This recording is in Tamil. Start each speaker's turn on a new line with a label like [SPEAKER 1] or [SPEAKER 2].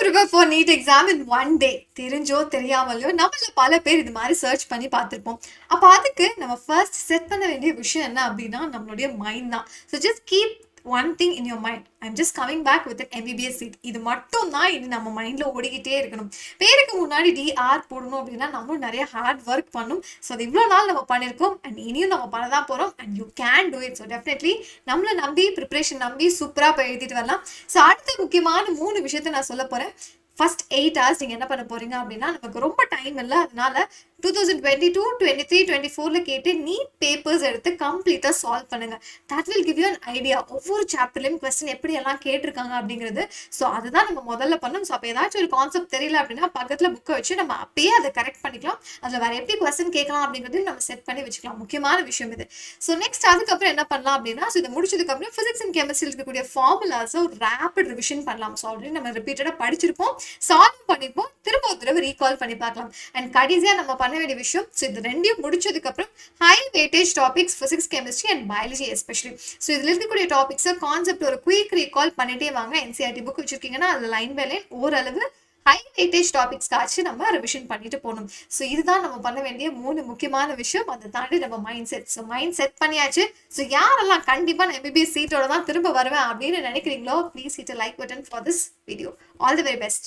[SPEAKER 1] prepare for NEET exam in one day? தெரிஞ்சோ தெரியாமலையோ நம்மள பல பேர் இது மாதிரி சர்ச் பண்ணி பார்த்திருப்போம். அப்ப அதுக்கு நம்ம ஃபர்ஸ்ட் செட் பண்ண வேண்டிய விஷயம் என்ன அப்படின்னா நம்மளுடைய மைண்ட் தான். So just keep one thing in your mind. I'm just coming back with MBBS seat. இது மட்டும் தான் இது நம்ம மைண்ட்ல ஓடிக்கிட்டே இருக்கணும். பேருக்கு முன்னாடி DR போடணும் அப்படின்னா நம்மளும் நிறைய ஹார்ட் ஒர்க் பண்ணும். ஸோ அது இவ்வளோ நாள் நம்ம பண்ணியிருக்கோம் அண்ட் இனியும் நம்ம பண்ண தான் போகிறோம் and you can do it. So definitely நம்மளை நம்பி ப்ரிப்ரேஷன் நம்பி சூப்பராக போய் எழுதிட்டு வரலாம். ஸோ அடுத்த முக்கியமான 3 விஷயத்த நான் சொல்ல போகிறேன். ஃபர்ஸ்ட் 8 hours நீங்கள் என்ன பண்ண போறீங்க அப்படின்னா நமக்கு ரொம்ப டைம் இல்லை. அதனால 2022, 23, 24ல கேட்டு நீட் பேப்பர்ஸ் எடுத்து கம்ப்ளீட்டாக சால்வ் பண்ணுங்க. That will give you an idea ஒவ்வொரு சாப்டர்லையும் கொஸ்டின் எப்படி எல்லாம் கேட்டிருக்காங்க அப்படிங்கிறது. ஸோ அதுதான் நம்ம முதல்ல பண்ணணும். ஸோ அப்போ ஏதாச்சும் ஒரு கான்செப்ட் தெரியல அப்படின்னா பக்கத்தில் புக்கை வச்சு நம்ம அப்பயே அதை கரெக்ட் பண்ணிக்கலாம். அதில் வேற எப்படி கொஸ்டின் கேட்கலாம் அப்படிங்கிறதையும் நம்ம செட் பண்ணி வச்சுக்கலாம். முக்கியமான விஷயம் இது. ஸோ நெக்ஸ்ட் அதுக்கப்புறம் என்ன பண்ணலாம் அப்படின்னா ஸோ இதை முடிச்சதுக்கப்புறம் ஃபிசிக்ஸ் அண்ட் கெமிஸ்ட்ரி இருக்கக்கூடிய ஃபார்முலாஸை ஒரு ரேபிட் ரிவிஷன் பண்ணலாம். ஸோ ஆல்ரெடி நம்ம ரிப்பீட்டடாக படிச்சிருப்போம், சால்வ் பண்ணிப்போம், திரும்ப ஒரு தடவை ரீகால் பண்ணி பார்க்கலாம். அண்ட் கடைசியாக நம்ம பண்ண வேண்டிய விஷயம் ஸோ இது ரெண்டையும் முடிச்சதுக்கு அப்புறம் high weightage topics physics chemistry and biology especially. So இதில் இருக்கக்கூடிய டாபிக்ஸை கான்செப்ட் ஒரு குயிக் ரீகால் பண்ணிட்டே வாங்க. NCERT புக் வச்சிருக்கீங்கன்னா அதில் லைன் பை லைன் ஓரளவு ஹை வெயிட்டேஜ் டாபிக்ஸ்க்காச்சும் நம்ம ரிவிஷன் பண்ணிட்டு போகணும். ஸோ இதுதான் நம்ம பண்ண வேண்டிய 3 முக்கியமான விஷயம். அதை தாண்டி நம்ம mind set. So mind set பண்ணியாச்சு. ஸோ யாரெல்லாம் கண்டிப்பாக நான் MBBS சீட்டோட தான் திரும்ப வருவேன் அப்படின்னு நினைக்கிறீங்களோ please hit a like button for this video. All the very best.